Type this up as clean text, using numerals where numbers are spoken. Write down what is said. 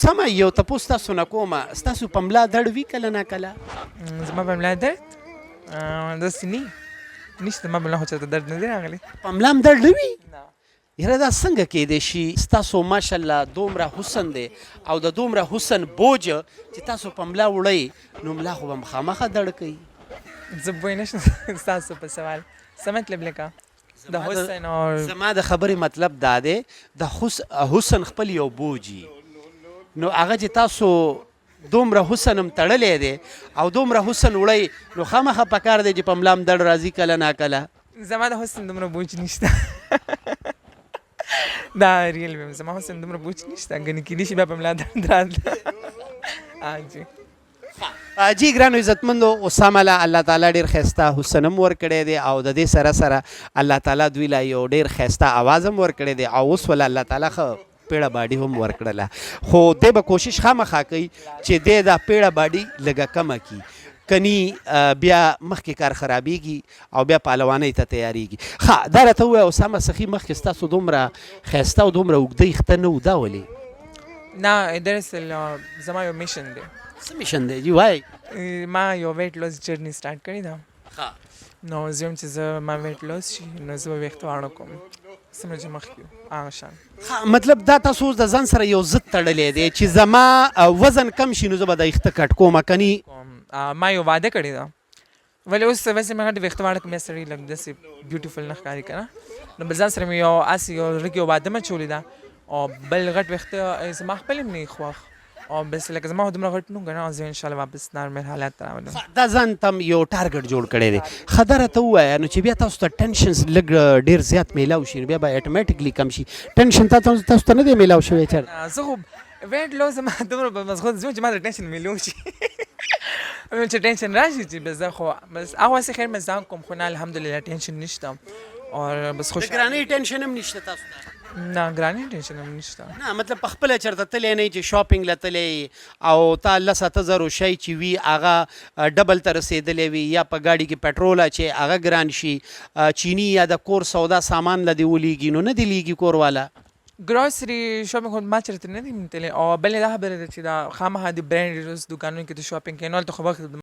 سمه یو تپوس تاسو نه کومه ستاسو په ملا درد وي کله نه کله؟ زما په ملا درد داسې نه نشته، زما په ملا خو چاته درد نه دی راغلی. په ملا هم درد نه وي؟ نه. یاره دا څنګه کیدی شي؟ ستاسو ماشاءالله دومره حسن دی او د دومره حسن بوج چې تاسو په ملا وړئ نو ملا خو به مخامخه درد کوي. زه پوه نه شم ستاسو په سوال څه مطلب لکه د حسن او زما د خبرې مطلب دا دی د حسن خپل یو بوجي نو هغه چې تاسو دومره حسن هم تړلی دی او دومره حسن وړئ نو خامخه پکار دی چې په ملا هم درد راځي کله نه کله. زما د حسن دومره بوج نشته دا ریل ویم، زما حسن دومره بوج نشته، ګنې کیدای شي بیا په ملا درد راتله. جی جی ګرانو عزتمندو، اسامه له الله تعالی ډېر ښایسته حسن هم ورکړی دی او د دې سره سره الله تعالی دوی له یو ډېر ښایسته اواز هم ورکړی دی او اوس وله الله تعالی ښه پیړه باډي هم ورکړله، خو دی به کوشش خامخا کوي چې دی دا پیړه باډي لږه کمه کړي، کني بیا مخکې کار خرابېږي او بیا پهلوانۍ ته تیارېږي. ښه دا راته ووایه اسامه سخي مخکې ستاسو دومره ښایسته او دومره اوږده یخته نه وو، دا ولې؟ نه دراصل زما یو میشن دی. څه میشن دی جی وایي؟ ما یو ویټ لاس جرني سټارټ کړې ده. ښه نو زه یم چې زه ما ویټ لاس شي نو زه به ویښته واړه کوم څومره چې مخکې هغه شان. مطلب دا تاسو اوس د ځان سره یو ضد تړلی دی چې زما وزن کم شي نو زه به د یخته کټ کوم کني. ما یو واده کړې ده ولې اوس ویسې مې غټ ویښته واړه کوم یا سړی لږ داسې بیوټیفل نه ښکاري که نه، نو بل ځان سره مې یو هسې یو رګ یو واده مه چولې ده او بل غټ ویښته زما خپل هم نه خوښ او بس لکه زما خو دومره غټ نه که نه زه انشاءالله واپس نارمل حالات ته راولم. دا ځان ته یو ټارګټ جوړ کړی دی. ښه دا راته ووایه نو چې بیا تاسو ته ټینشن لږ ډېر زیات میلاو شي نو بیا به اټومیټیکلی کم شي، ټینشن تاسو ته نه دی میلاو شوی چېرته؟ زه خو ویټ لاس زما دومره په مزغو ځم چې ما ته ټینشن میلاو شي چې ټینشن راشي چې بس زه خو بس هغسې خیر مې ځان کوم خو نه الحمدلله ټینشن نشته او بس خوش. د ګرانۍ ټینشن هم نشته تاسو ته؟ نه ګرانۍ ټینشن هم نشته. نه مطلب په خپله چېرته تللی نه چې شاپینګ له تللی او تا 10,000 شی چې وي هغه ډبل ته رسېدلی وي یا په ګاډي کې پټرول چې هغه ګران شي، چینی یا د کور سودا سامان له دې ولیږي نو نه دې لیږي کور والا؟ ګروسري شاپینګ خو ما چېرته نه دي تللی او بلې دا خبره ده چې دا خامخا د برانډ دوکانونو کې د شاپینګ کوي نو هلته خو وخت